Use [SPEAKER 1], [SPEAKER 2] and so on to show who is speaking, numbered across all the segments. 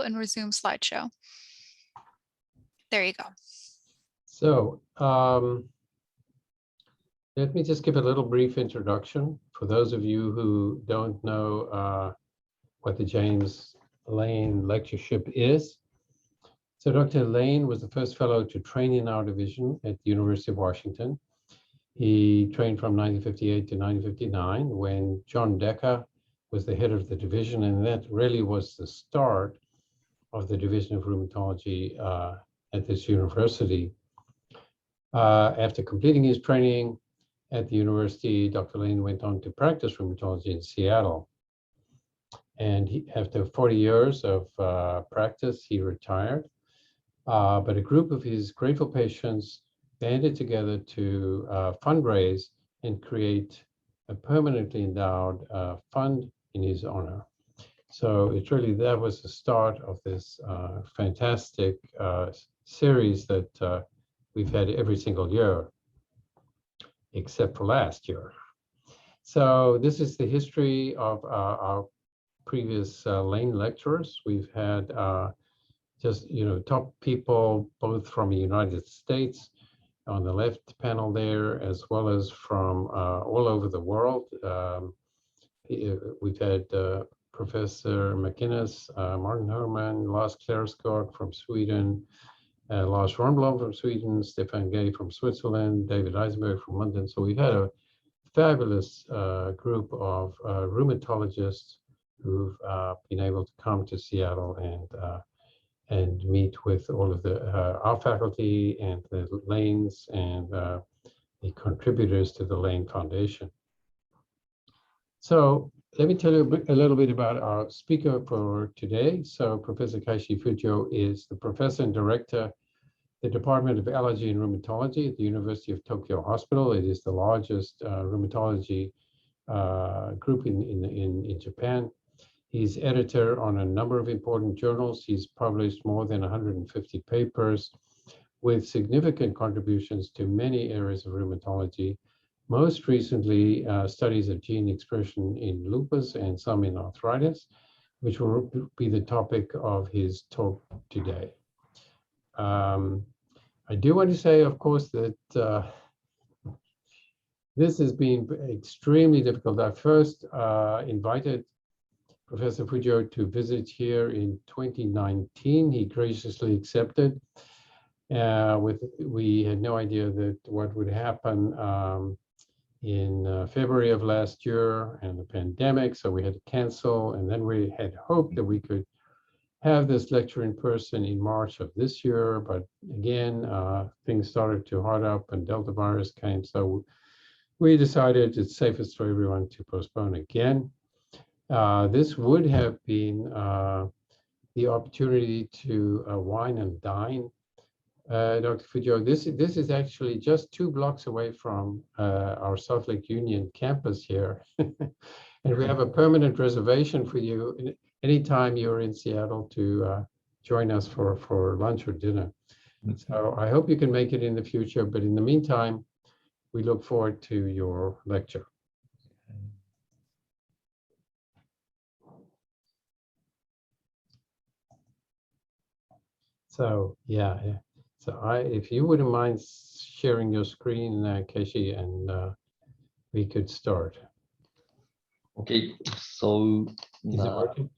[SPEAKER 1] and resume slideshow. There you go.
[SPEAKER 2] So let me just give a little brief introduction for those of you who don't know what the James Lane Lectureship is. So Dr. Lane was the first fellow to train in our division at the University of Washington. He trained from 1958 to 1959 when John Decker was the head of the division, and that really was the start of the Division of Rheumatology at this university. After completing his training at the university, Dr. Lane went on to practice rheumatology in Seattle. And after 40 years of practice, he retired. But a group of his grateful patients banded together to fundraise and create a permanently endowed fund in his honor. So it's really, that was the start of this fantastic series that we've had every single year, except for last year. So this is the history of our previous Lane lecturers. We've had just, top people, both from the United States on the left panel there, as well as from all over the world. We've had Professor McInnes, Martin Herman, Lars Klärsgaard from Sweden, Lars Rönnblom from Sweden, Stefan Gay from Switzerland, David Eisenberg from London. So we've had a fabulous group of rheumatologists who've been able to come to Seattle and meet with all of our faculty and the Lanes and the contributors to the Lane Foundation. So let me tell you a little bit about our speaker for today. So Professor Keishi Fujio is the professor and director, the Department of Allergy and Rheumatology at the University of Tokyo Hospital. It is the largest rheumatology group in Japan. He's editor on a number of important journals. He's published more than 150 papers with significant contributions to many areas of rheumatology. Most recently, studies of gene expression in lupus and some in arthritis, which will be the topic of his talk today. I do want to say, of course, that this has been extremely difficult. I first invited Professor Fujio to visit here in 2019. He graciously accepted. We had no idea that what would happen in February of last year and the pandemic, so we had to cancel. And then we had hoped that we could have this lecture in person in March of this year, but again, things started to hot up and Delta virus came, so we decided it's safest for everyone to postpone again. This would have been the opportunity to wine and dine. Dr. Fujio, this is actually just 2 blocks away from our Salt Lake Union campus here. And we have a permanent reservation for you anytime you're in Seattle to join us for lunch or dinner. So I hope you can make it in the future, but in the meantime, we look forward to your lecture. So yeah. So if you wouldn't mind sharing your screen, Keishi, and we could start.
[SPEAKER 3] Okay, so
[SPEAKER 2] is it working?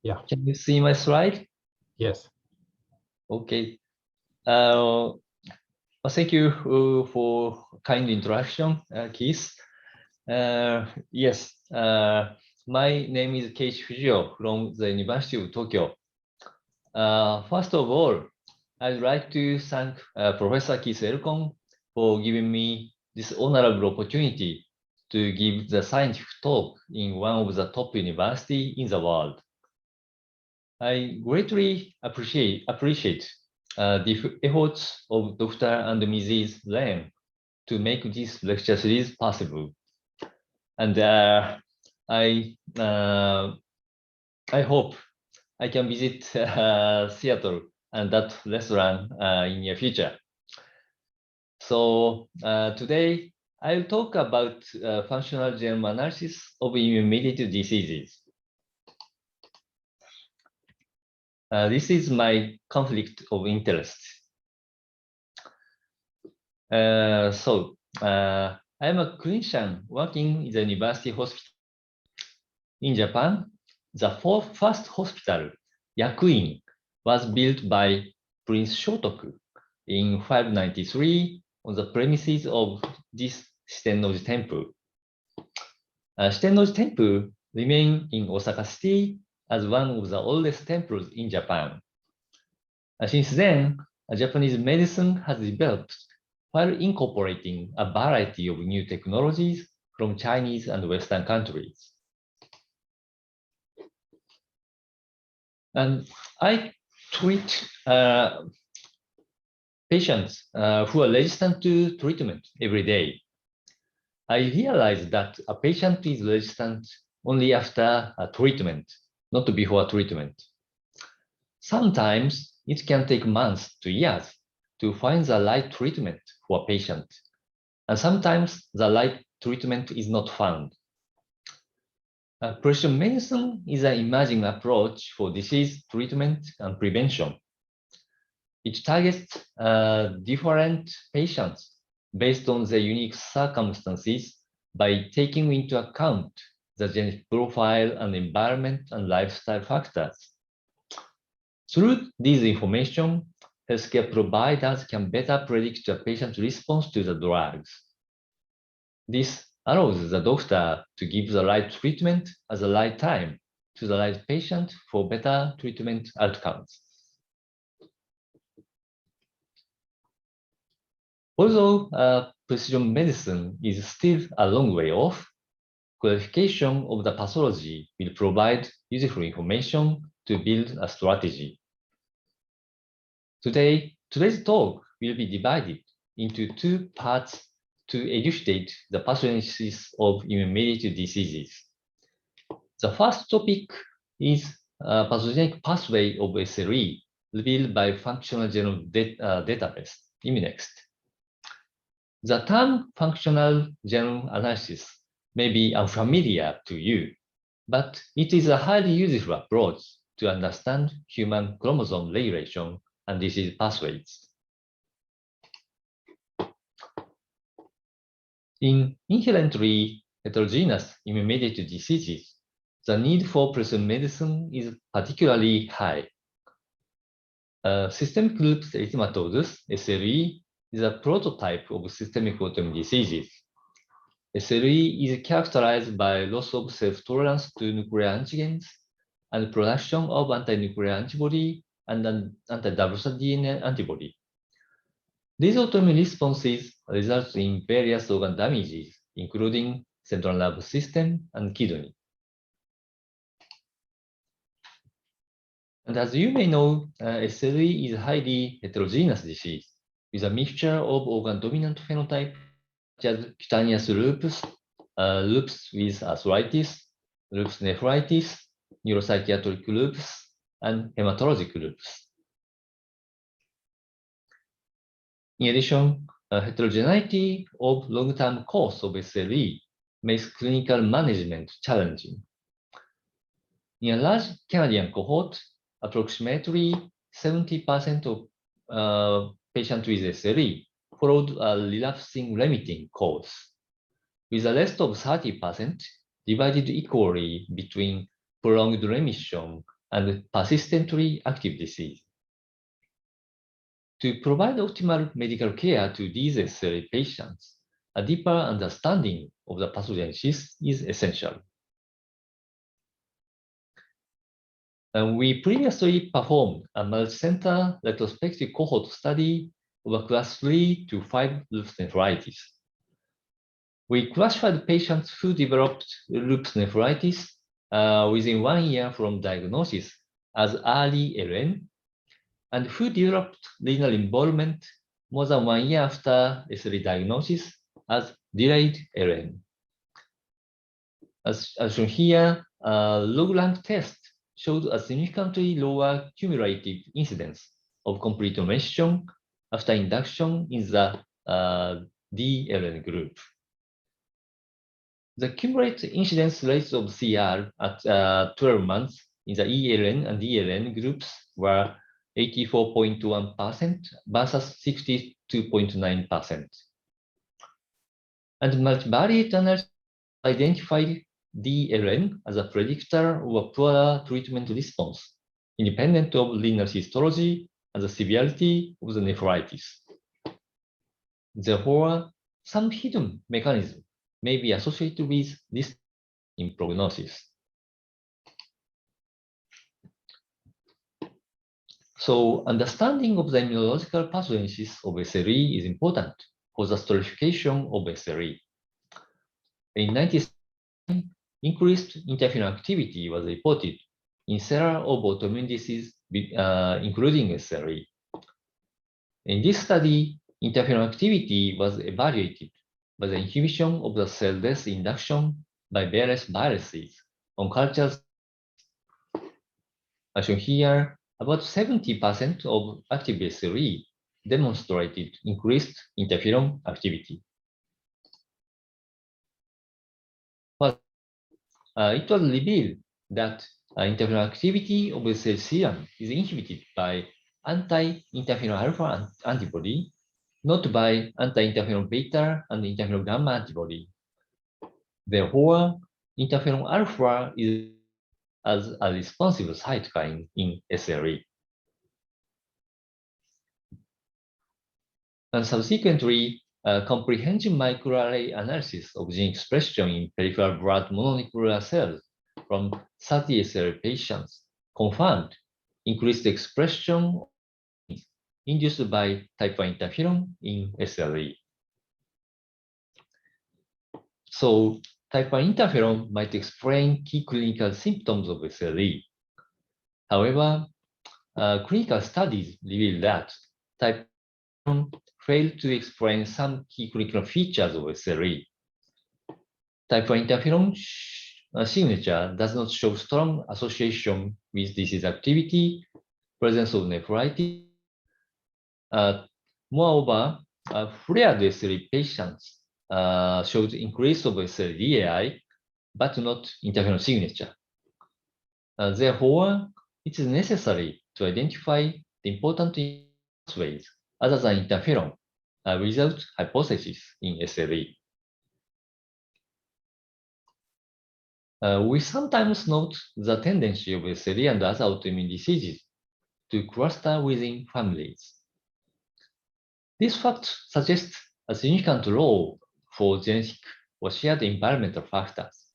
[SPEAKER 2] Yeah.
[SPEAKER 3] Can you see my slide?
[SPEAKER 2] Yes.
[SPEAKER 3] Okay. Thank you for kind introduction, Keith. Yes, my name is Keishi Fujio from the University of Tokyo. First of all, I'd like to thank Professor Keith Elcon for giving me this honorable opportunity to give the scientific talk in one of the top universities in the world. I greatly appreciate the efforts of Dr. and Mrs. Lane to make this lecture series possible. And I hope I can visit Seattle and that restaurant in the future. So today I'll talk about functional genome analysis of immune-mediated diseases. This is my conflict of interest. I am a clinician working in the university hospital. In Japan, the first hospital, Yakuin, was built by Prince Shotoku in 593 on the premises of this Shitennoji Temple. Shitennoji Temple remains in Osaka City as one of the oldest temples in Japan. Since then, Japanese medicine has developed while incorporating a variety of new technologies from Chinese and Western countries. And I treat patients who are resistant to treatment every day. I realize that a patient is resistant only after a treatment, not before treatment. Sometimes it can take months to years to find the right treatment for a patient. And sometimes the right treatment is not found. Precision medicine is an emerging approach for disease treatment and prevention. It targets different patients based on their unique circumstances by taking into account the genetic profile and environment and lifestyle factors. Through this information, healthcare providers can better predict a patient's response to the drugs. This allows the doctor to give the right treatment at the right time to the right patient for better treatment outcomes. Although precision medicine is still a long way off, clarification of the pathology will provide useful information to build a strategy. Today's talk will be divided into two parts to elucidate the pathogenesis of immune-mediated diseases. The first topic is a pathogenic pathway of SLE revealed by functional genome database, ImmuNexUT. The term functional genome analysis may be unfamiliar to you, but it is a highly useful approach to understand human chromosome regulation and disease pathways. In inherently heterogeneous immune-mediated diseases, the need for precision medicine is particularly high. Systemic lupus erythematosus, SLE, is a prototype of systemic autoimmune diseases. SLE is characterized by loss of self-tolerance to nuclear antigens and production of anti-nuclear antibody and an anti-double-strand DNA antibody. These autoimmune responses result in various organ damages, including central nervous system and kidney. And as you may know, SLE is a highly heterogeneous disease with a mixture of organ-dominant phenotype, such as cutaneous lupus, lupus with arthritis, lupus nephritis, neuropsychiatric lupus, and hematologic lupus. In addition, heterogeneity of long-term course of SLE makes clinical management challenging. In a large Canadian cohort, approximately 70% of patients with SLE followed a relapsing remitting course, with the rest of 30% divided equally between prolonged remission and persistently active disease. To provide optimal medical care to these SLE patients, a deeper understanding of the pathogenesis is essential. And we previously performed a multi-center retrospective cohort study of a class 3 to 5 lupus nephritis. We classified patients who developed lupus nephritis within 1 year from diagnosis as early LN, and who developed renal involvement more than 1 year after SLE diagnosis as delayed LN. As shown here, log-rank test showed a significantly lower cumulative incidence of complete remission after induction in the DLN group. The cumulative incidence rate of CR at 12 months in the ELN and DLN groups were 84.1% versus 62.9%. And multivariate analysis identified DLN as a predictor of a poorer treatment response, independent of renal histology and the severity of the nephritis. Therefore, some hidden mechanism may be associated with this in prognosis. So understanding of the immunological pathogenesis of SLE is important for the stratification of SLE. In 1970, increased interferon activity was reported in several of autoimmune diseases, including SLE. In this study, interferon activity was evaluated by the inhibition of the cell death induction by various viruses on cultures. As shown here, about 70% of active SLE demonstrated increased interferon activity. But it was revealed that interferon activity of SLE serum is inhibited by anti-interferon-alpha antibody, not by anti-interferon beta and interferon gamma antibody. Therefore, interferon-alpha is as a responsive cytokine in SLE. And subsequently, comprehensive microarray analysis of gene expression in peripheral blood mononuclear cells from 30 SLE patients confirmed increased expression induced by type 1 interferon in SLE. So type 1 interferon might explain key clinical symptoms of SLE. However, clinical studies reveal that type 1 fail to explain some key clinical features of SLE. Type 1 interferon signature does not show strong association with disease activity, presence of nephritis. Moreover, flared SLE patients showed increase of SLE-DAI, but not interferon signature. Therefore, it is necessary to identify the important pathways other than interferon without hypothesis in SLE. We sometimes note the tendency of SLE and other autoimmune diseases to cluster within families. This fact suggests a significant role for genetic or shared environmental factors.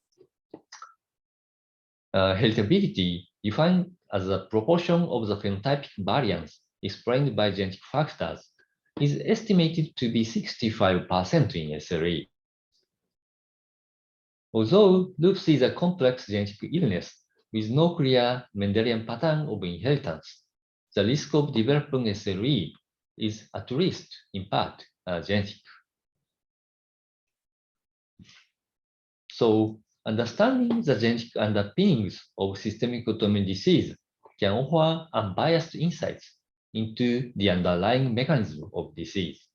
[SPEAKER 3] Heritability, defined as a proportion of the phenotypic variance explained by genetic factors, is estimated to be 65% in SLE. Although lupus is a complex genetic illness with no clear Mendelian pattern of inheritance, the risk of developing SLE is at least in part genetic. So understanding the genetic underpinnings of systemic autoimmune disease can offer unbiased insights into the underlying mechanism of disease.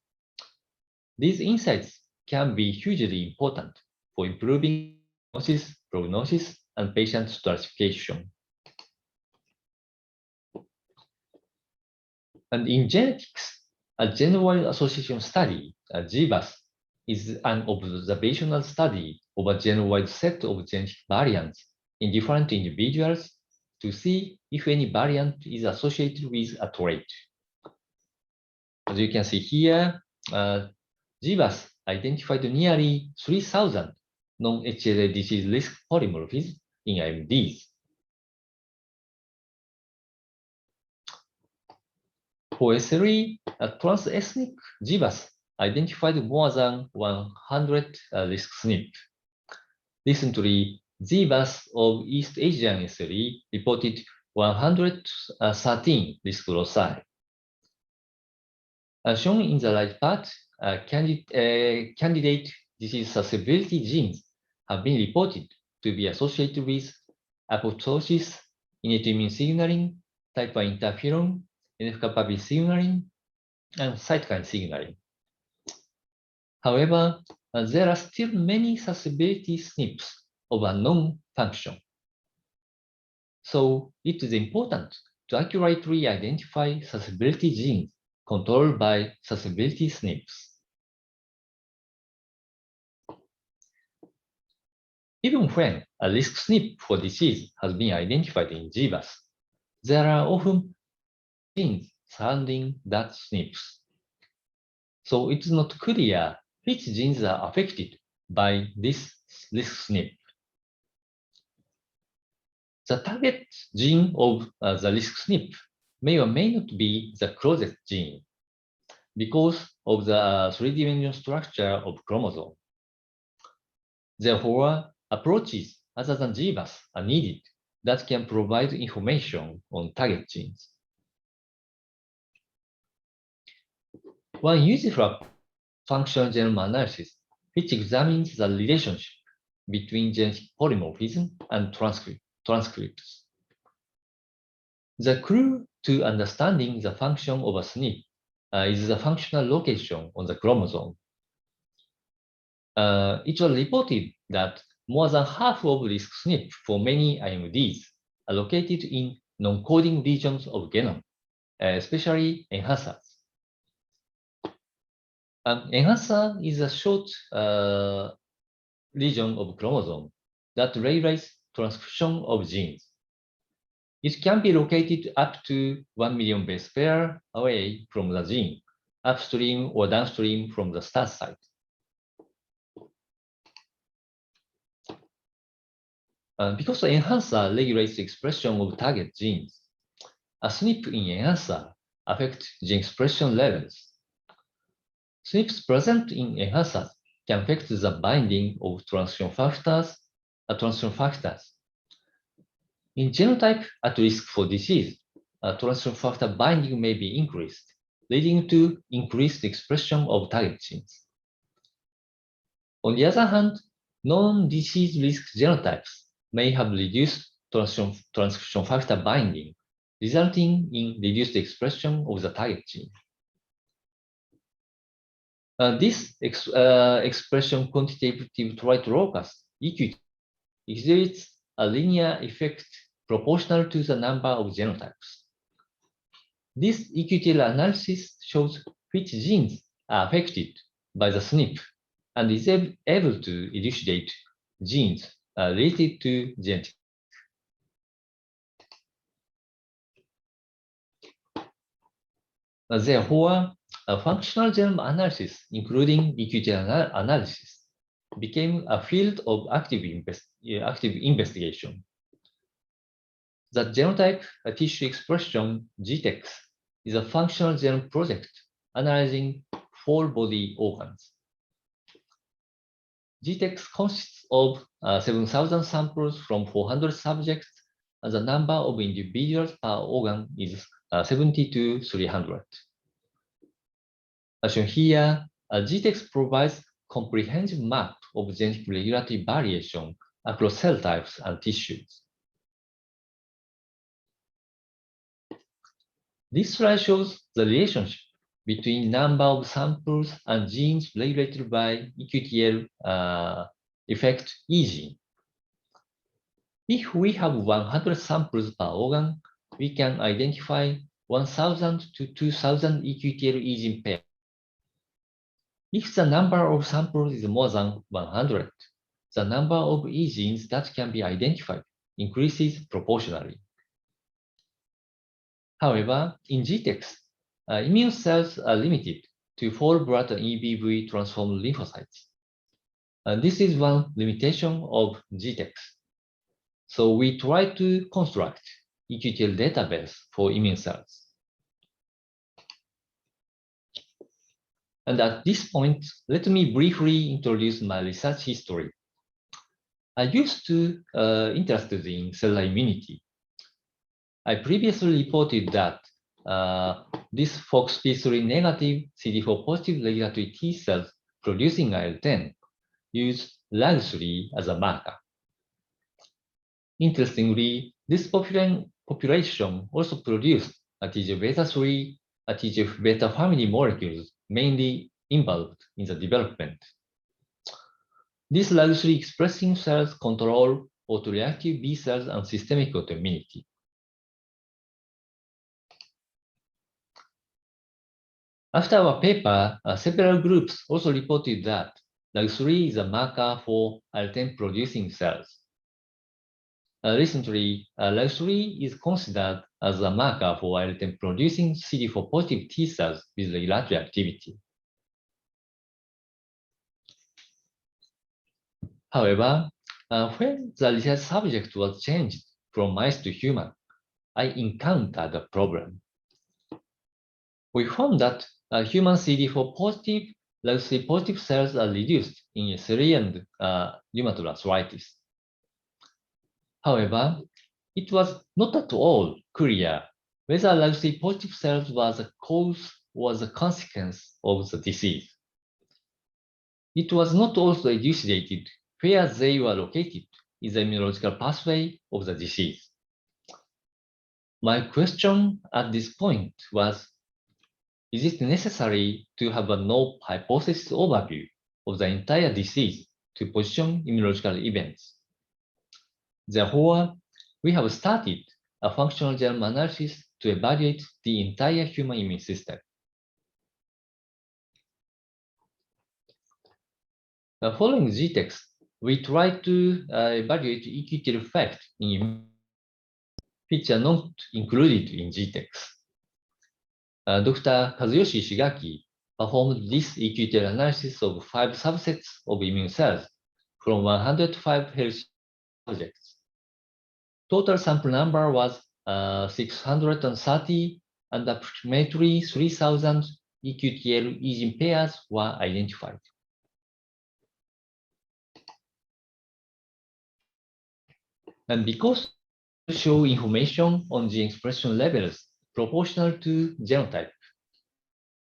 [SPEAKER 3] These insights can be hugely important for improving diagnosis, prognosis, and patient stratification. And in genetics, a genome association study, GWAS, is an observational study of a genome-wide set of genetic variants in different individuals to see if any variant is associated with a trait. As you can see here, GWAS identified nearly 3,000 non-HLA disease risk polymorphisms in IMDs. For SLE, a trans-ethnic GWAS identified more than 100 risk SNPs. Recently, GWAS of East Asian SLE reported 113 risk loci. As shown in the right part, candidate disease susceptibility genes have been reported to be associated with apoptosis, innate immune signaling, type 1 interferon, NF-kappa B signaling, and cytokine signaling. However, there are still many susceptibility SNPs of unknown function. So it is important to accurately identify susceptibility genes controlled by susceptibility SNPs. Even when a risk SNP for disease has been identified in GWAS, there are often genes surrounding that SNPs. So it is not clear which genes are affected by this risk SNP. The target gene of the risk SNP may or may not be the closest gene because of the three-dimensional structure of chromosome. Therefore, approaches other than GWAS are needed that can provide information on target genes. One useful functional genome analysis which examines the relationship between genetic polymorphism and transcripts. The clue to understanding the function of a SNP is the functional location on the chromosome. It was reported that more than half of risk SNP for many IMDs are located in non-coding regions of genome, especially enhancers. An enhancer is a short region of chromosome that regulates transcription of genes. It can be located up to 1 million base pair away from the gene, upstream or downstream from the start site. Because the enhancer regulates the expression of target genes, a SNP in enhancer affects gene expression levels. SNPs present in enhancers can affect the binding of transcription factors. In genotype at risk for disease, transcription factor binding may be increased, leading to increased expression of target genes. On the other hand, non-disease risk genotypes may have reduced transcription factor binding, resulting in reduced expression of the target gene. This expression quantitative trait locus, EQT, exhibits a linear effect proportional to the number of genotypes. This EQTL analysis shows which genes are affected by the SNP and is able to elucidate genes related to genetics. Therefore, a functional genome analysis, including EQTL analysis, became a field of active investigation. The genotype tissue expression GTEx is a functional genome project analyzing 4 body organs. GTEx consists of 7,000 samples from 400 subjects, and the number of individuals per organ is 70 to 300. As shown here, GTEx provides comprehensive map of genetic regulatory variation across cell types and tissues. This slide shows the relationship between number of samples and genes regulated by EQTL effect E gene. If we have 100 samples per organ, we can identify 1,000 to 2,000 EQTL E gene pairs. If the number of samples is more than 100, the number of E genes that can be identified increases proportionally. However, in GTEx, immune cells are limited to 4 blood and EBV transformed lymphocytes. This is one limitation of GTEx. So we try to construct EQTL database for immune cells. And at this point, let me briefly introduce my research history. I used to interested in cellular immunity. I previously reported that this FOXP3 negative CD4 positive regulatory T cells producing IL-10 use LAG3 as a marker. Interestingly, this population also produced a TGF-beta3, a TGF-beta family molecules mainly involved in the development. These LAG3 expressing cells control autoreactive B cells and systemic autoimmunity. After our paper, several groups also reported that LAG3 is a marker for IL-10 producing cells. Recently, LAG3 is considered as a marker for IL-10 producing CD4 positive T cells with regulatory activity. However, when the research subject was changed from mice to human, I encountered a problem. We found that human CD4 positive, LAG3 positive cells are reduced in SLE and rheumatoid arthritis. However, it was not at all clear whether LAG3 positive cells was the cause or the consequence of the disease. It was not also elucidated where they were located in the immunological pathway of the disease. My question at this point was, is it necessary to have a null hypothesis overview of the entire disease to position immunological events? Therefore, we have started a functional genome analysis to evaluate the entire human immune system. Following GTEx, we try to evaluate EQTL effect in immune, which are not included in GTEx. Dr. Kazuyoshi Shigaki performed this EQTL analysis of 5 subsets of immune cells from 105 healthy subjects. Total sample number was 630, and approximately 3,000 EQTL gene pairs were identified. And because we show information on gene expression levels proportional to genotype,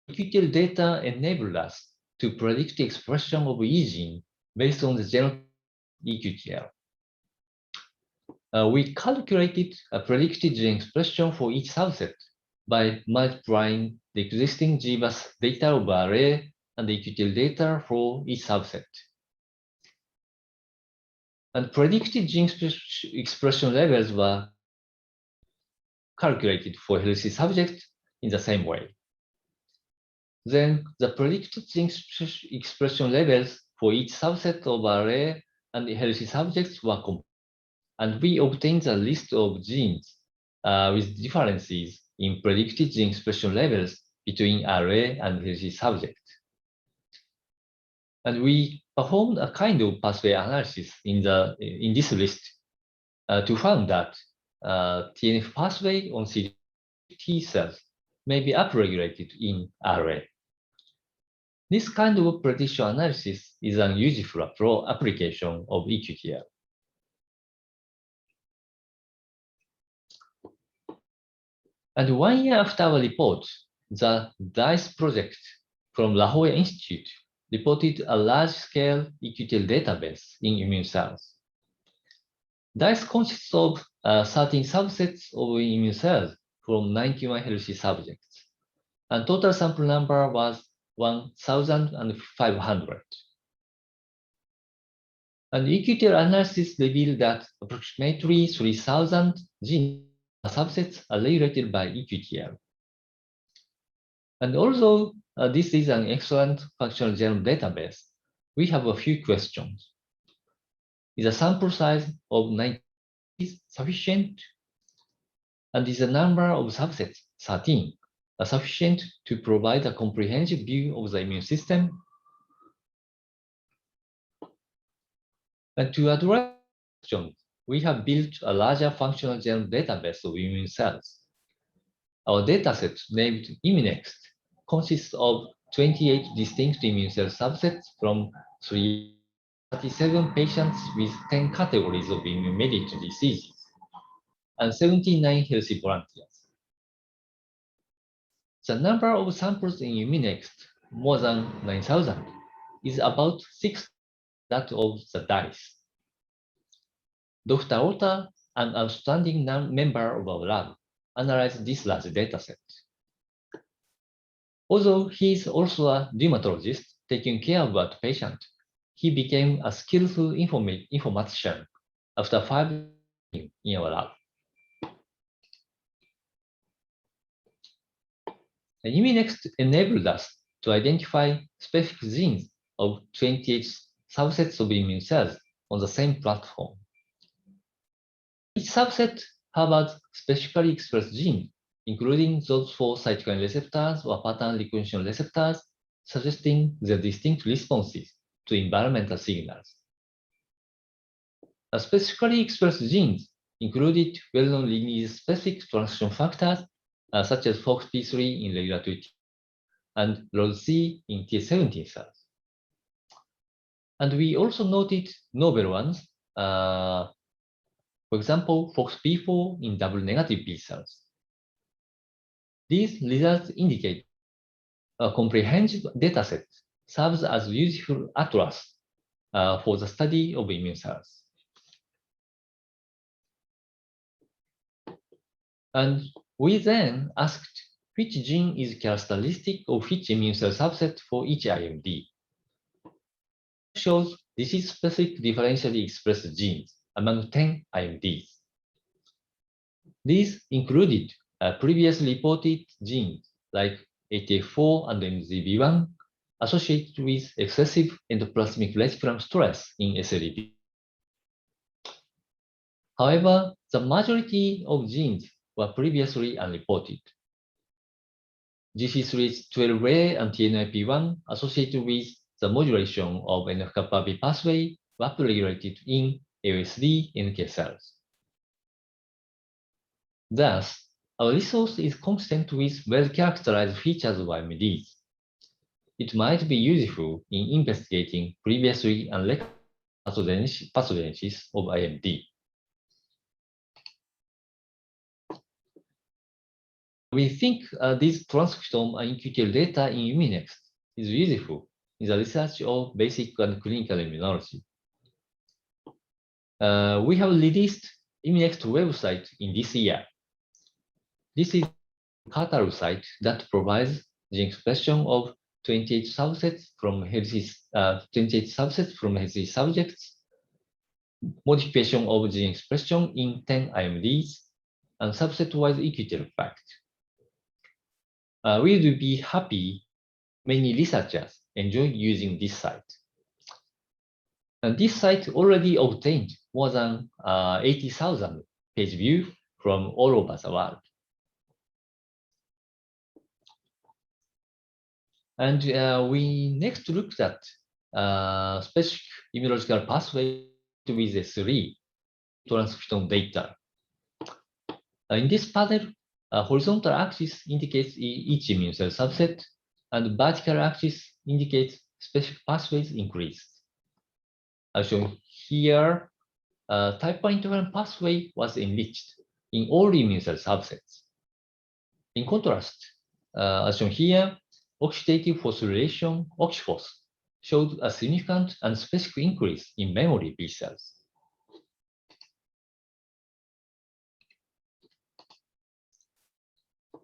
[SPEAKER 3] EQTL data enabled us to predict the expression of each gene based on the genotype EQTL. We calculated a predicted gene expression for each subset by multiplying the existing GWAS data of RA and the EQTL data for each subset. And predicted gene expression levels were calculated for healthy subjects in the same way. Then the predicted gene expression levels for each subset of RA and the healthy subjects were compared, and we obtained a list of genes with differences in predicted gene expression levels between RA and healthy subjects. And we performed a kind of pathway analysis in this list to find that TNF pathway on CD T cells may be upregulated in RA. This kind of prediction analysis is an useful application of EQTL. And 1 year after our report, the DICE project from La Jolla Institute reported a large-scale EQTL database in immune cells. DICE consists of 13 subsets of immune cells from 91 healthy subjects, and total sample number was 1,500. And EQTL analysis revealed that approximately 3,000 gene subsets are regulated by EQTL. And although this is an excellent functional genome database, we have a few questions. Is the sample size of 90 sufficient? And is the number of subsets, 13, sufficient to provide a comprehensive view of the immune system? And to address this question, we have built a larger functional genome database of immune cells. Our dataset, named ImmuNexUT, consists of 28 distinct immune cell subsets from 37 patients with 10 categories of immune-mediated diseases and 79 healthy volunteers. The number of samples in ImmuNexUT, more than 9,000, is about 6 that of the DICE. Dr. Ota, an outstanding member of our lab, analyzed this large dataset. Although he is also a rheumatologist taking care of a patient, he became a skillful informatician after 5 years in our lab. ImmuNeXT enabled us to identify specific genes of 28 subsets of immune cells on the same platform. Each subset harbors specifically expressed genes, including those for cytokine receptors or pattern recognition receptors, suggesting their distinct responses to environmental signals. Specifically expressed genes included well-known lineage-specific transcription factors such as FOXP3 in regulatory T and ROS-C in T17 cells. And we also noted novel ones, for example, FOXP4 in double-negative B cells. These results indicate a comprehensive dataset serves as a useful atlas for the study of immune cells. And we then asked which gene is characteristic of which immune cell subset for each IMD. It shows disease-specific differentially expressed genes among 10 IMDs. These included previously reported genes like ATF4 and MZB1 associated with excessive endoplasmic reticulum stress in SLE. However, the majority of genes were previously unreported. GC312A and TNF-1 associated with the modulation of NF-kappa B pathway were regulated in AOSD NK cells. Thus, our resource is consistent with well-characterized features of IMDs. It might be useful in investigating previously unrecognized pathogenesis of IMD. We think this transcriptome and QTL data in ImmuNeXT is useful in the research of basic and clinical immunology. We have released ImmuNeXT website in this year. This is a catalog site that provides gene expression of 28 subsets from healthy subjects, modification of gene expression in 10 IMDs, and subset-wise equity fact. We will be happy many researchers enjoy using this site. And this site already obtained more than 80,000 page views from all over the world. And we next looked at specific immunological pathway with SLE transcriptome data. In this panel, horizontal axis indicates each immune cell subset, and vertical axis indicates specific pathways increased. As shown here, type 1 interferon pathway was enriched in all immune cell subsets. In contrast, as shown here, oxidative phosphorylation, OXPHOS, showed a significant and specific increase in memory B cells.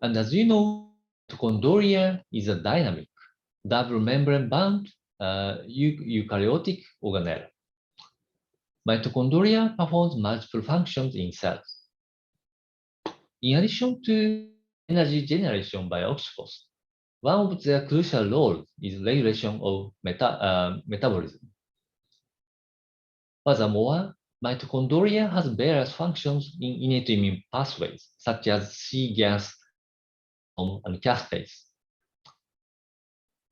[SPEAKER 3] And as you know, mitochondria is a dynamic, double membrane-bound eukaryotic organelle. Mitochondria performs multiple functions in cells. In addition to energy generation by OXPHOS, one of their crucial roles is regulation of metabolism. Furthermore, mitochondria has various functions in innate immune pathways, such as C-gas and caspase.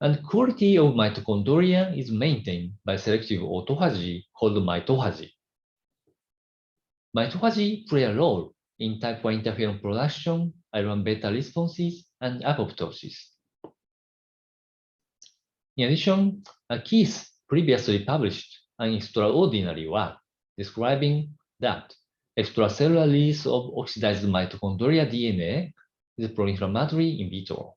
[SPEAKER 3] And quality of mitochondria is maintained by selective autophagy called mitophagy. Mitophagy plays a role in type 1 interferon production, IL-1 beta responses, and apoptosis. In addition, Keith previously published an extraordinary work describing that extracellular release of oxidized mitochondria DNA is pro-inflammatory in vitro.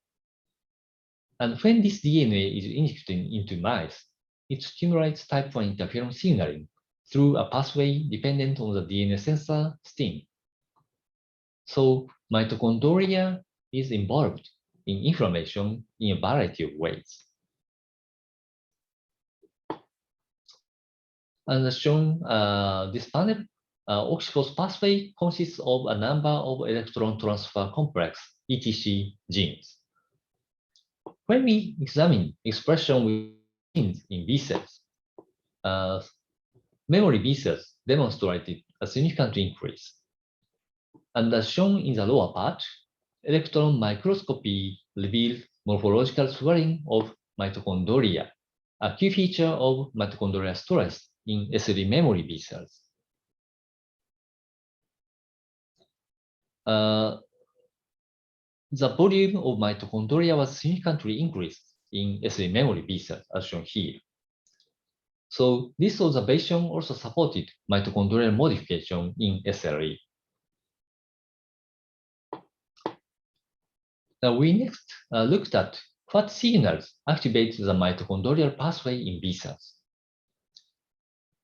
[SPEAKER 3] And when this DNA is injected into mice, it stimulates type 1 interferon signaling through a pathway dependent on the DNA sensor STIM. So mitochondria is involved in inflammation in a variety of ways. And as shown this panel, OXPHOS pathway consists of a number of electron transfer complex, ETC genes. When we examine expression with genes in B cells, memory B cells demonstrated a significant increase. And as shown in the lower part, electron microscopy revealed morphological swelling of mitochondria, a key feature of mitochondrial stress in SLE memory B cells. The volume of mitochondria was significantly increased in SLE memory B cells, as shown here. So this observation also supported mitochondrial modification in SLE. Now we next looked at what signals activate the mitochondrial pathway in B cells.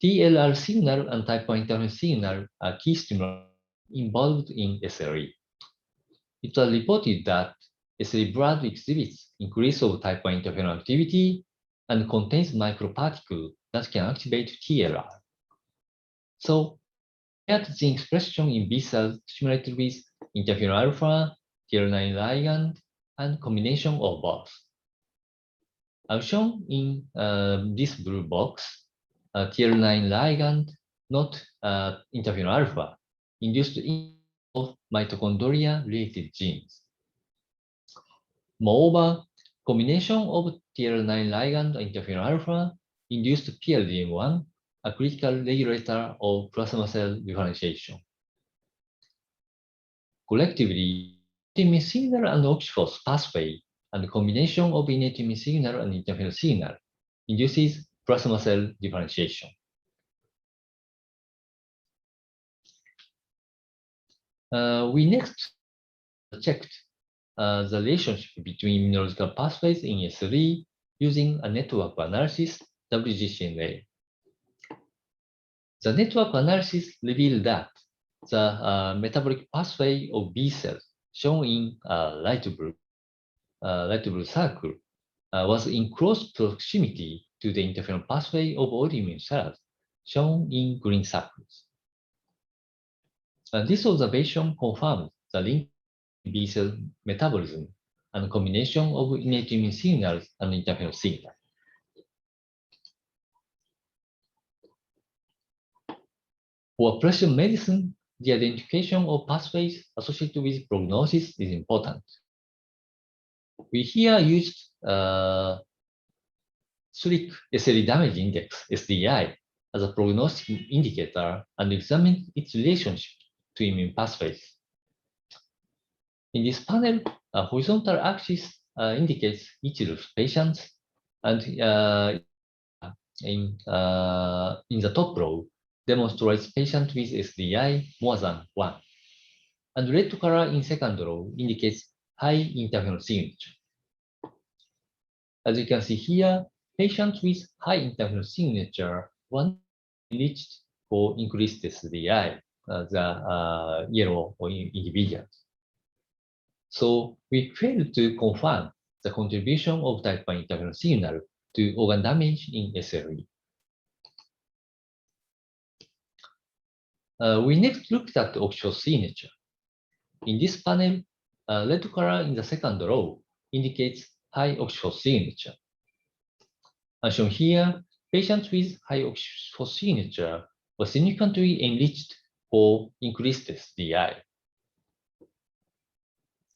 [SPEAKER 3] TLR signal and type I interferon signal are key stimuli involved in SLE. It was reported that SLE blood exhibits increase of type I interferon activity and contains microparticles that can activate TLR. So, at the expression in B cells stimulated with interferon alpha, TL9 ligand, and combination of both. As shown in this blue box, TL9 ligand, not interferon alpha, induced of mitochondria-related genes. Moreover, combination of TL9 ligand and interferon alpha induced PLDN1, a critical regulator of plasma cell differentiation. Collectively, immune signal and OXPHOS pathway and combination of innate immune signal and interferon signal induces plasma cell differentiation. We next checked the relationship between immunological pathways in SLE using a network analysis, WGCNA. The network analysis revealed that the metabolic pathway of B cells, shown in light blue circle, was in close proximity to the interferon pathway of autoimmune cells, shown in green circles. This observation confirms the link in B cell metabolism and combination of innate immune signals and interferon signals. For precision medicine, the identification of pathways associated with prognosis is important. We here used SLEC SLE damage index, SDI, as a prognostic indicator and examined its relationship to immune pathways. In this panel, a horizontal axis indicates each of patients, and in the top row demonstrates patient with SDI more than 1. And red color in second row indicates high interferon signature. As you can see here, patients with high interferon signature were enriched for increased SDI, the yellow individuals. So we failed to confirm the contribution of type I interferon signal to organ damage in SLE. We next looked at OXPHOS signature. In this panel, red color in the second row indicates high OXPHOS signature. As shown here, patients with high OXPHOS signature were significantly enriched for increased SDI.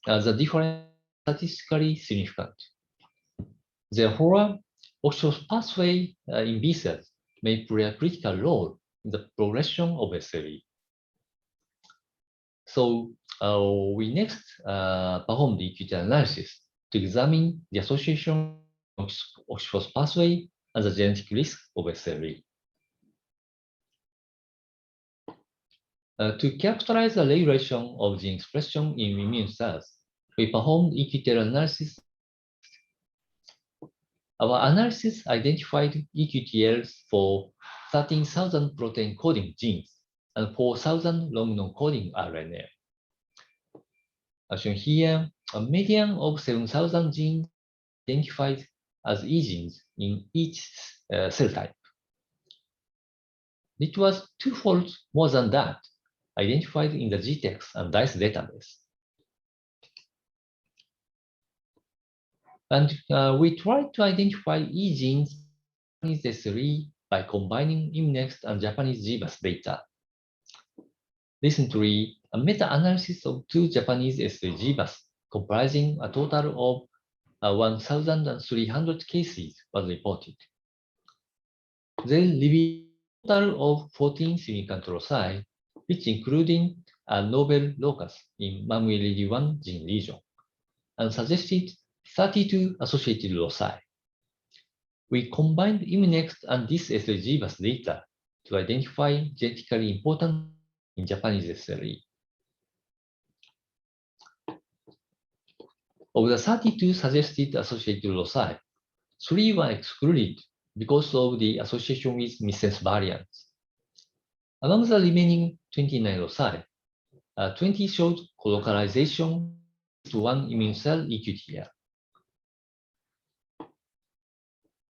[SPEAKER 3] The difference is statistically significant. Therefore, OXPHOS pathway in B cells may play a critical role in the progression of SLE. So we next performed the EQT analysis to examine the association of OXPHOS pathway and the genetic risk of SLE. To characterize the regulation of gene expression in immune cells, we performed EQTL analysis. Our analysis identified EQTLs for 13,000 protein coding genes and 4,000 long non-coding RNA. As shown here, a median of 7,000 genes identified as E genes in each cell type. it was twofold more than that identified in the GTEx and DICE database. And we tried to identify E genes in Japanese SLE by combining ImmuNexUT and Japanese GWAS data. Recently, a meta-analysis of 2 Japanese SLE-GWAS comprising a total of 1,300 cases was reported. They revealed a total of 14 significant loci, which including a novel locus in MAMULD1 gene region, and suggested 32 associated loci. We combined ImmuNexUT and this SLE-GWAS data to identify genetically important in Japanese SLE. Of the 32 suggested associated loci, 3 were excluded because of the association with missense variants. Among the remaining 29 loci, 20 showed colocalization to one immune cell EQTL.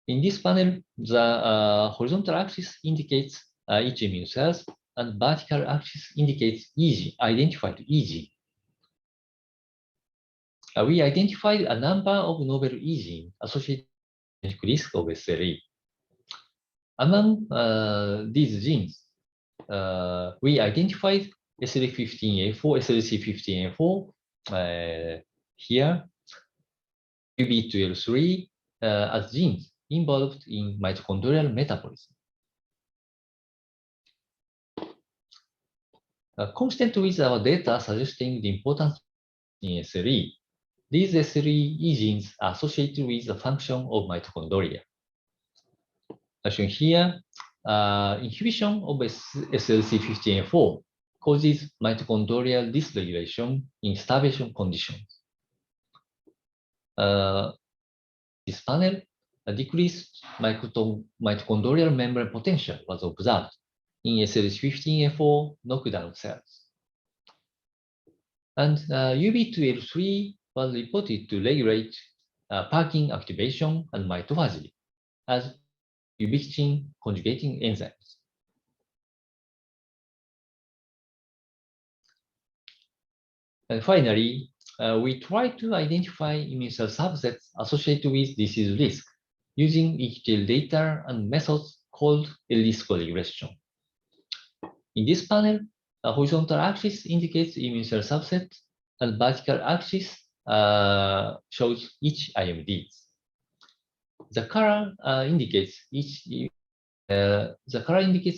[SPEAKER 3] In this panel, the horizontal axis indicates each immune cells, and vertical axis indicates EG, identified EG. We identified a number of novel E genes associated with risk of SLE. Among these genes, we identified SLE15A4, SLC15A4 here, UB12L3 as genes involved in mitochondrial metabolism. Consistent with our data suggesting the importance in SLE, these SLE genes are associated with the function of mitochondria. As shown here, inhibition of SLC15A4 causes mitochondrial dysregulation in starvation conditions. This panel, a decreased mitochondrial membrane potential was observed in SLC15A4 knockdown cells. And UB2L3 was reported to regulate Parkin activation and mitophagy as ubiquitin conjugating enzymes. And finally, we tried to identify immune cell subsets associated with disease risk using EQTL data and methods called risk regression. In this panel, a horizontal axis indicates immune cell subset, and vertical axis shows each IMD. The color indicates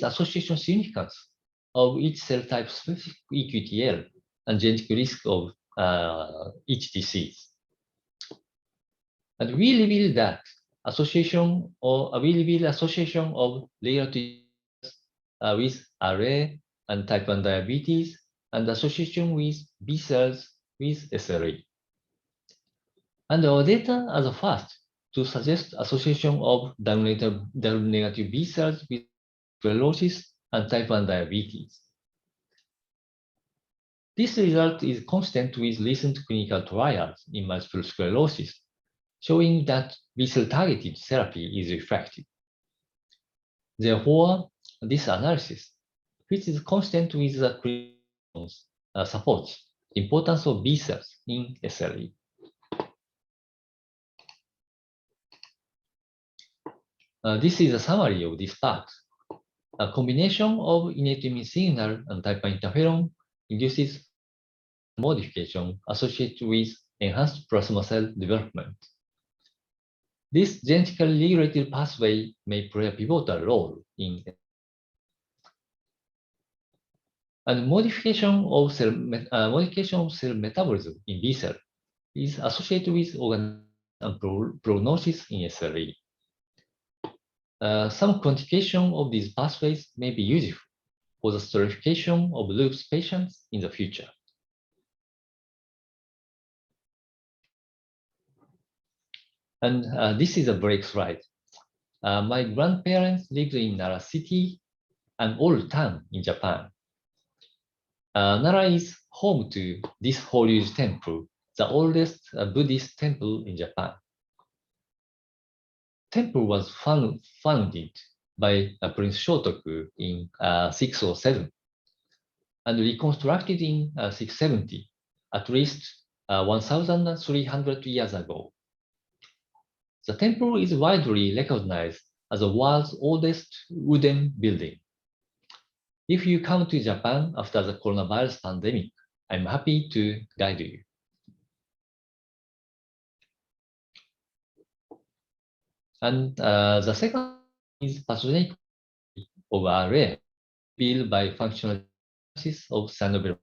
[SPEAKER 3] association significance of each cell type specific EQTL and genetic risk of each disease. And we reveal that association of regulatory with RA and type 1 diabetes and association with B cells with SLE. And our data are the first to suggest association of W-negative B cells with sclerosis and type 1 diabetes. This result is consistent with recent clinical trials in multiple sclerosis, showing that B-cell targeted therapy is effective. Therefore, this analysis, which is consistent with the clinical supports the importance of B cells in SLE. This is a summary of this part. A combination of innate immune signal and type I interferon induces modification associated with enhanced plasma cell development. This genetically regulated pathway may play a pivotal role in and modification of cell metabolism in B cell is associated with organ and prognosis in SLE. Some quantification of these pathways may be useful for the stratification of lupus patients in the future. And this is a break slide. My grandparents lived in Nara City, an old town in Japan. Nara is home to this Horyuji Temple, the oldest Buddhist temple in Japan. Temple was founded by Prince Shotoku in 607 and reconstructed in 670, at least 1,300 years ago. The temple is widely recognized as the world's oldest wooden building. If you come to Japan after the coronavirus pandemic, I'm happy to guide you. And the second is pathogenic of RA built by functional analysis of synovial.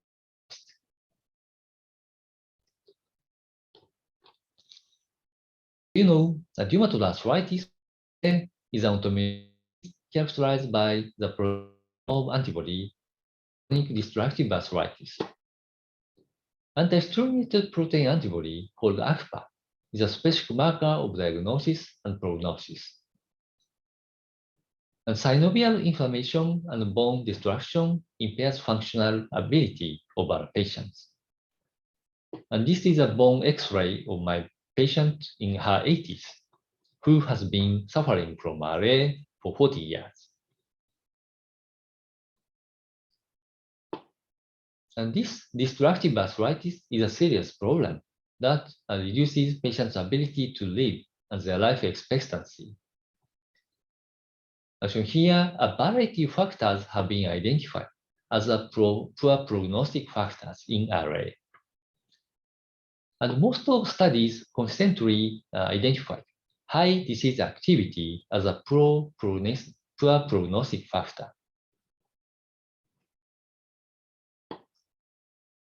[SPEAKER 3] You know, rheumatoid arthritis is an autoimmune characterized by the production of antibody destructive arthritis. Anti-stimulated protein antibody called AFPA is a specific marker of diagnosis and prognosis. And synovial inflammation and bone destruction impairs functional ability of our patients. And this is a bone X-ray of my patient in her 80s, who has been suffering from RA for 40 years. And this destructive arthritis is a serious problem that reduces patients' ability to live and their life expectancy. As shown here, a variety of factors have been identified as poor prognostic factors in RA. And most of studies consistently identified high disease activity as a poor prognostic factor.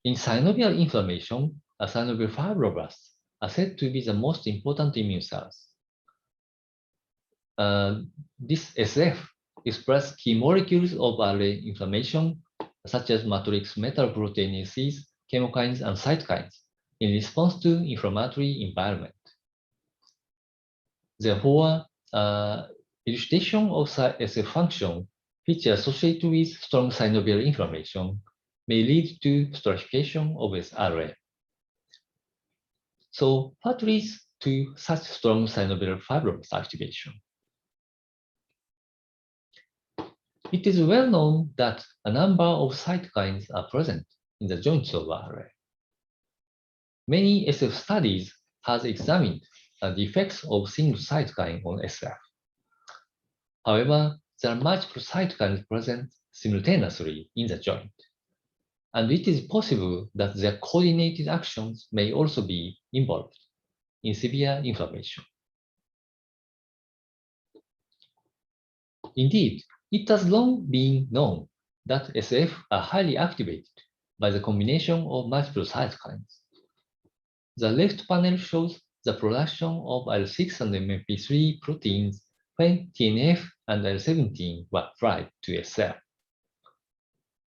[SPEAKER 3] In synovial inflammation, synovial fibroblasts are said to be the most important immune cells. This SF expresses key molecules of RA inflammation, such as matrix metalloproteinases, chemokines, and cytokines, in response to inflammatory environment. Therefore, elucidation of SF function, which is associated with strong synovial inflammation, may lead to stratification of RA. So, what leads to such strong synovial fibroblast activation? It is well known that a number of cytokines are present in the joints of RA. Many SF studies have examined the effects of single cytokine on SF. However, there are multiple cytokines present simultaneously in the joint, and it is possible that their coordinated actions may also be involved in severe inflammation. Indeed, it has long been known that SF are highly activated by the combination of multiple cytokines. The left panel shows the production of IL-6 and MMP3 proteins when TNF and IL-17 were applied to SF.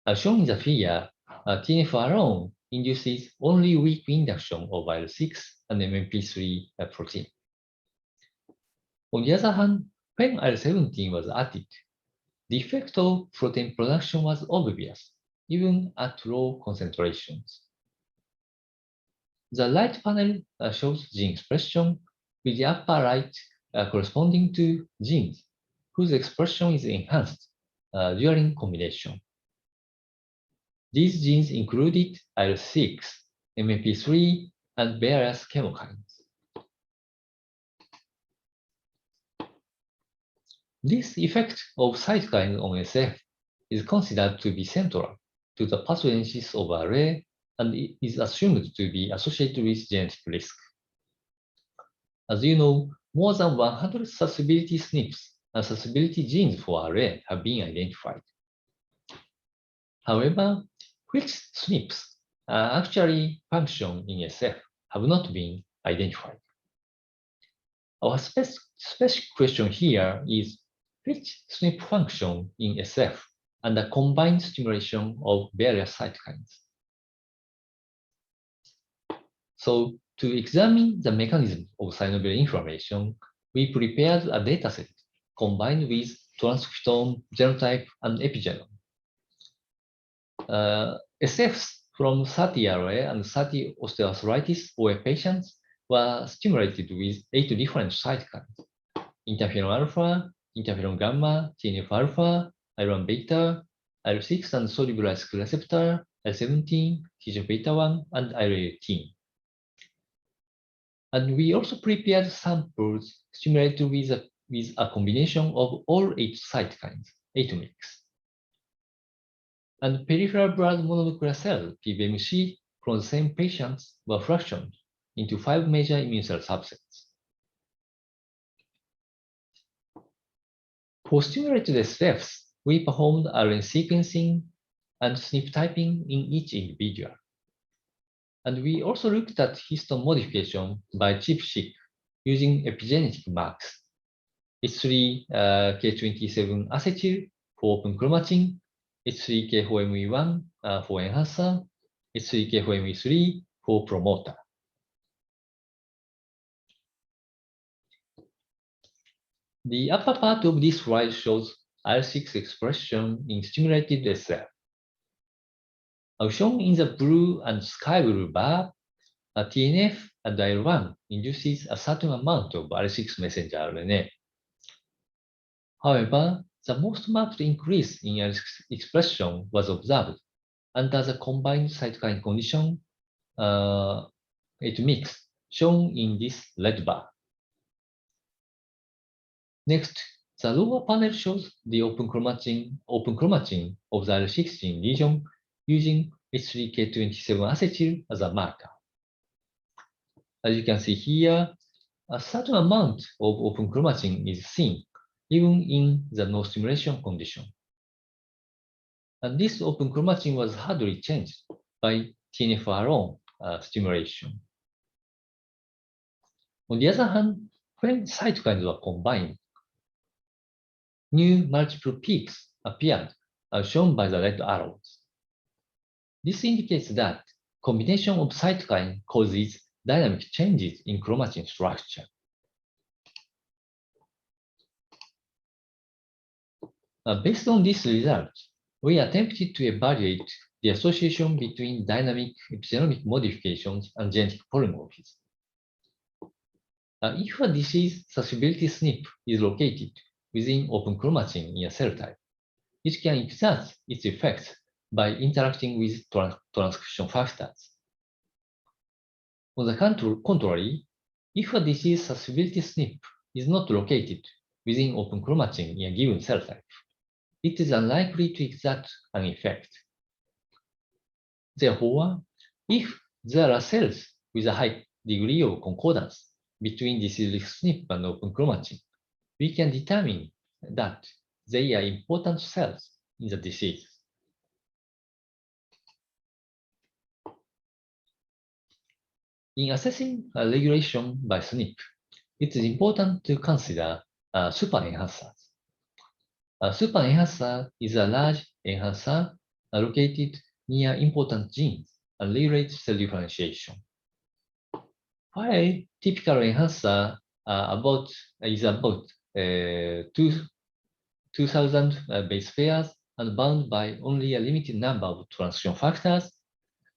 [SPEAKER 3] As shown in the figure, TNF alone induces only weak induction of IL-6 and MMP3 protein. On the other hand, when IL-17 was added, the effect of protein production was obvious, even at low concentrations. The right panel shows gene expression, with the upper right corresponding to genes whose expression is enhanced during combination. These genes included IL-6, MMP3, and various chemokines. This effect of cytokines on SF is considered to be central to the pathogenesis of RA and is assumed to be associated with genetic risk. As you know, more than 100 susceptibility SNPs and susceptibility genes for RA have been identified. However, which SNPs actually function in SF have not been identified. Our specific question here is which SNP function in SF and the combined stimulation of various cytokines. So, to examine the mechanism of synovial inflammation, we prepared a dataset combined with transcriptome, genotype, and epigenome. SFs from 30 RA and 30 osteoarthritis OA patients were stimulated with 8 different cytokines: interferon alpha, interferon gamma, TNF-alpha, IL-1 beta, IL-6 and soluble IL-6 receptor, IL-17, TGF-beta1, and IL-18. And we also prepared samples stimulated with a combination of all 8 cytokines, 8 mix. And peripheral blood mononuclear cell, PBMC, from the same patients were fractioned into 5 major immune cell subsets. For stimulated SFs, we performed RNA sequencing and SNP typing in each individual. And we also looked at histone modification by ChIP-seq using epigenetic marks. H3K27 acetyl for open chromatin, H3K4ME1 for enhancer, H3K4ME3 for promoter. The upper part of this slide shows IL-6 expression in stimulated SF. As shown in the blue and sky blue bar, a TNF and IL-1 induces a certain amount of IL-6 messenger RNA. However, the most marked increase in IL-6 expression was observed under the combined cytokine condition, 8 mix, shown in this red bar. Next, the lower panel shows the open chromatin of the IL-6 gene lesion using H3K27 acetyl as a marker. As you can see here, a certain amount of open chromatin is seen even in the no stimulation condition. And this open chromatin was hardly changed by TNF alone stimulation. On the other hand, when cytokines were combined, new multiple peaks appeared, as shown by the red arrows. This indicates that combination of cytokine causes dynamic changes in chromatin structure. Based on this result, we attempted to evaluate the association between dynamic epigenomic modifications and genetic polymorphism. If a disease susceptibility SNP is located within open chromatin in a cell type, it can exert its effects by interacting with transcription factors. On the contrary, if a disease susceptibility SNP is not located within open chromatin in a given cell type, it is unlikely to exert an effect. Therefore, if there are cells with a high degree of concordance between disease SNP and open chromatin, we can determine that they are important cells in the disease. In assessing regulation by SNP, it is important to consider super enhancers. A super enhancer is a large enhancer located near important genes and regulates cell differentiation. While typical enhancer is about 2,000 base pairs and bound by only a limited number of transcription factors,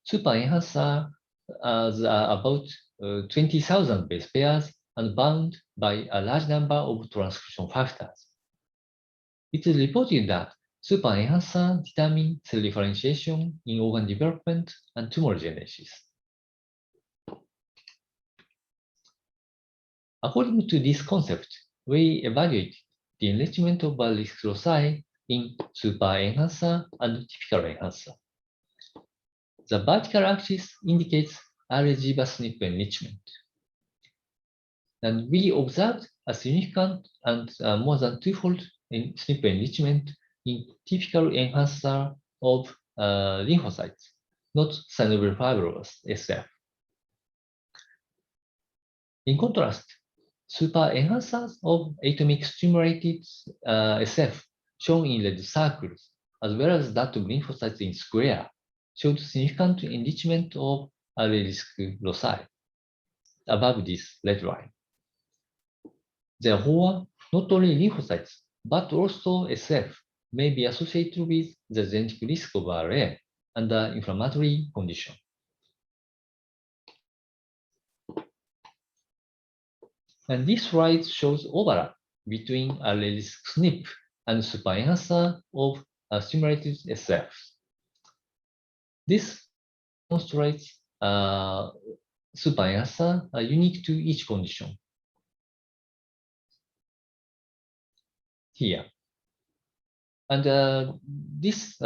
[SPEAKER 3] super enhancer is about 20,000 base pairs and bound by a large number of transcription factors. It is reported that super enhancer determine cell differentiation in organ development and tumorigenesis. According to this concept, we evaluate the enrichment of risk loci in super enhancer and typical enhancer. The vertical axis indicates RA-GWAS-SNP enrichment. And we observed a significant and more than twofold SNP enrichment in typical enhancer of lymphocytes, not synovial fibrous SF. In contrast, super enhancers of atomic stimulated SF shown in red circles, as well as that of lymphocytes in square, showed significant enrichment of RA risk loci above this red line. Therefore, not only lymphocytes, but also SF may be associated with the genetic risk of RA under inflammatory condition. And this slide shows overlap between RA-risk SNP and super-enhancer of stimulated SF. This demonstrates super-enhancer unique to each condition. Here. And this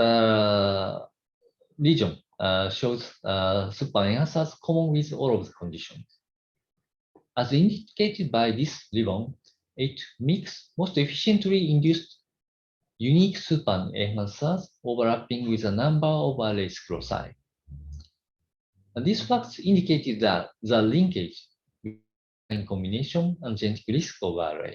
[SPEAKER 3] region shows super-enhancers common with all of the conditions. As indicated by this ribbon, it mix most efficiently induced unique super-enhancers overlapping with a number of RA-risk loci. And these facts indicated that the linkage in combination and genetic risk of RA.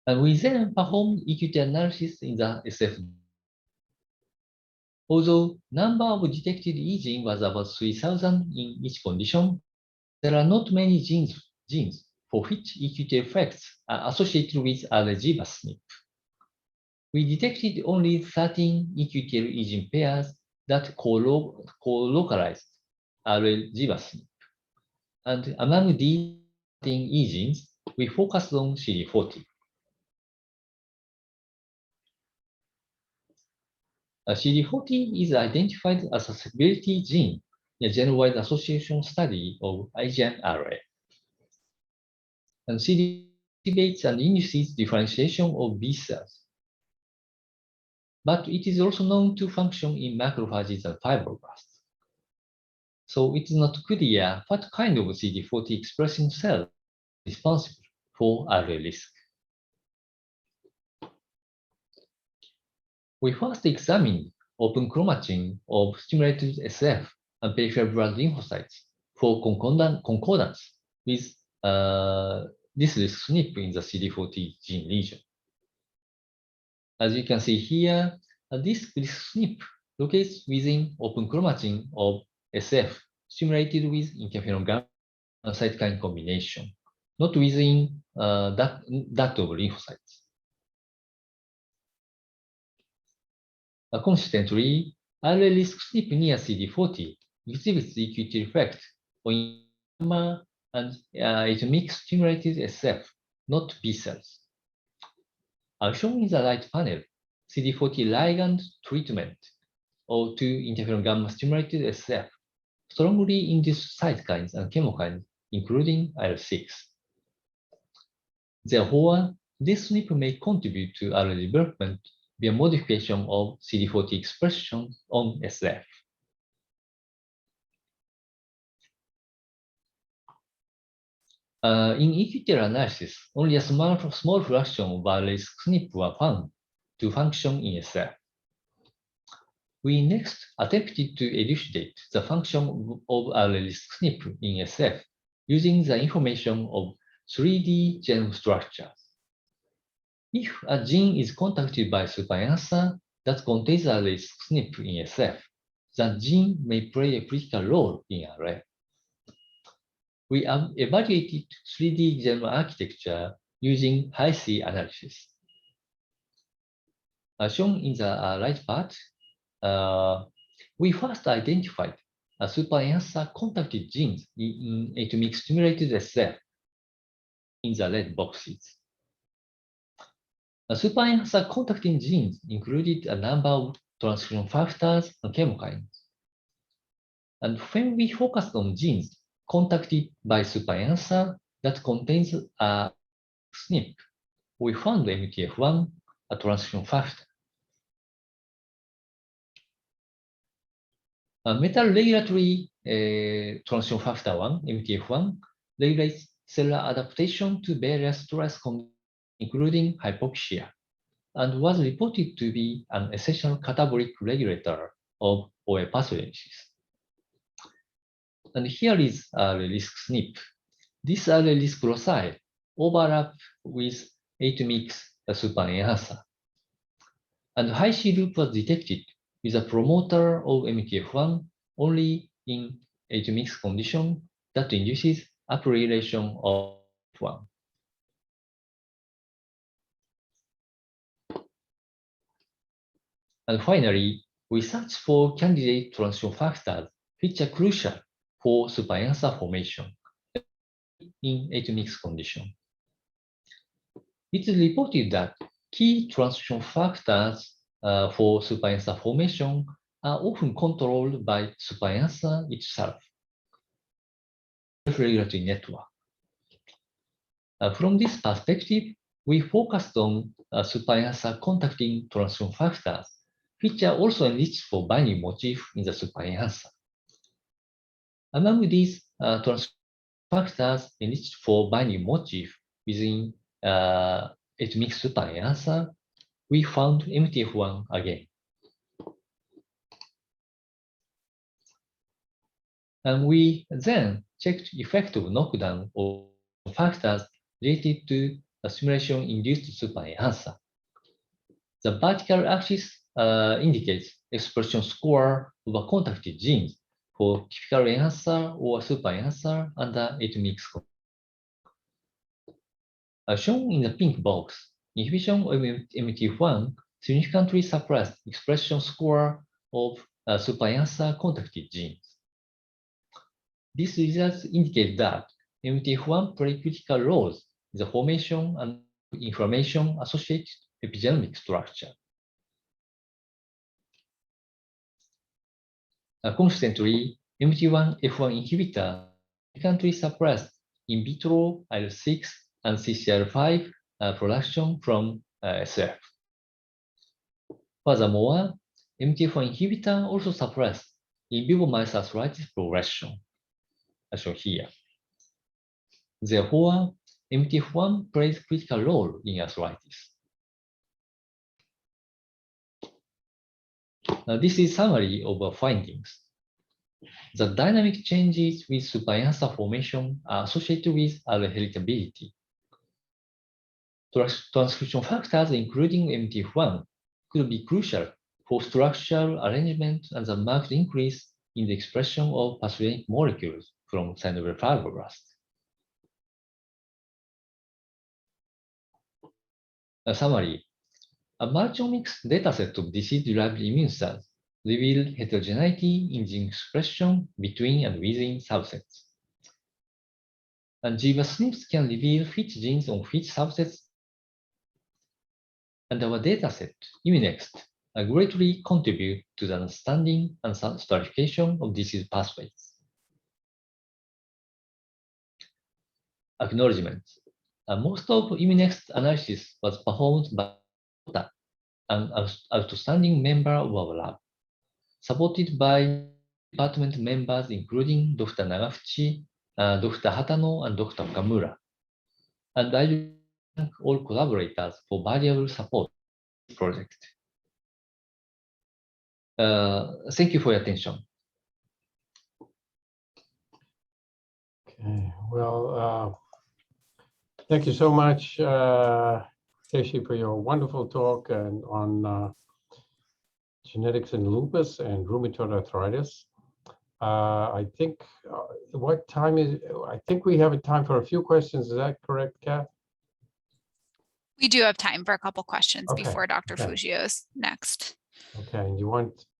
[SPEAKER 3] And we then performed EQT analysis in the SF. Although number of detected E genes was about 3,000 in each condition, there are not many genes for which EQT effects are associated with RA-GWAS-SNP. We detected only 13 EQTL gene pairs that co-localized RA-GWAS-SNP. And among these 13 E genes, we focused on CD40. CD40 is identified as a stability gene in a genome-wide association study of IgM RA. And CD activates and induces differentiation of B cells. But it is also known to function in macrophages and fibroblasts. So it is not clear what kind of CD40 expressing cell is responsible for RA risk. We first examined open chromatin of stimulated SF and peripheral blood lymphocytes for concordance with this risk SNP in the CD40 gene region. As you can see here, this risk SNP locates within open chromatin of SF stimulated with interferon gamma and cytokine combination, not within that of lymphocytes. Consistently, RA-risk SNP near CD40 exhibits the EQT effect on gamma and it mixed stimulated SF, not B cells. As shown in the right panel, CD40 ligand treatment or to interferon gamma stimulated SF strongly induce cytokines and chemokines, including IL-6. Therefore, this SNP may contribute to RA development via modification of CD40 expression on SF. In EQTL analysis, only a small fraction of RA-risk SNP were found to function in SF. We next attempted to elucidate the function of RA-risk SNP in SF using the information of 3D genome structures. If a gene is contacted by super-enhancer that contains RA-risk SNP in SF, that gene may play a critical role in RA. We evaluated 3D genome architecture using high-C analysis. As shown in the right part, we first identified a super-enhancer contacted genes in atomic stimulated SF in the red boxes. A super-enhancer contacting genes included a number of transcription factors and chemokines. And when we focused on genes contacted by super-enhancer that contains a SNP, we found MTF1, a transcription factor. A metal regulatory transcription factor 1, MTF1, regulates cellular adaptation to various stress conditions, including hypoxia, and was reported to be an essential catabolic regulator of OA pathogenesis. And here is RA-risk SNP. This RA-risk loci overlap with atomic super-enhancer. And high-C loop was detected with a promoter of MTF1 only in atomic condition that induces upregulation of MTF1. And finally, we search for candidate transcription factors which are crucial for super-enhancer formation, in 8-mix condition. It is reported that key transcription factors for superinsular formation are often controlled by superinsular itself, self-regulatory network. From this perspective, we focused on superinsular contacting transcription factors, which are also enriched for binding motif in the superinsular. Among these transcription factors enriched for binding motif within 8-mix superinsular, we found MTF1 again. And we then checked effect of knockdown of factors related to stimulation-induced superinsular. The vertical axis indicates expression score of a contacted genes for typical enhancer or superinsular under 8-mix. Shown in the pink box, inhibition of MTF1 significantly suppressed expression score of superinsular contacted genes. These results indicate that MTF1 plays critical roles in the formation and inflammation-associated epigenomic structure. Consequently, MT1-F1 inhibitor significantly suppressed in vitro IL-6 and CCR5 production from SF. Furthermore, MT1 inhibitor also suppressed in vivo mice arthritis progression, as shown here. Therefore, MTF1 plays a critical role in arthritis. This is summary of our findings. The dynamic changes with superinsular formation are associated with heritability. Transcription factors, including MTF1, could be crucial for structural arrangement and the marked increase in the expression of pathogenic molecules from synovial fibroblasts. A summary. A multi-omics dataset of disease-derived immune cells revealed heterogeneity in gene expression between and within subsets. And GWAS-SNPs can reveal which genes on which subsets. And our dataset, ImmuNexUT, greatly contribute to the understanding and stratification of disease pathways. Acknowledgements. Most of ImmuNexUT analysis was performed by an outstanding member of our lab, supported by department members including Dr. Nagafuchi, Dr. Hatano, and Dr. Okamura. And I thank all collaborators for valuable support in this project. Thank you for your attention.
[SPEAKER 2] Okay, well, thank you so much, Keishi, for your wonderful talk and on genetics in lupus and rheumatoid arthritis. I think what time is? I think we have a time for a few questions. Is that correct, Kath?
[SPEAKER 1] We do have time for a couple questions
[SPEAKER 2] Okay,
[SPEAKER 1] before Dr.
[SPEAKER 2] okay.
[SPEAKER 1] Fujio's next.
[SPEAKER 2] Okay, and you want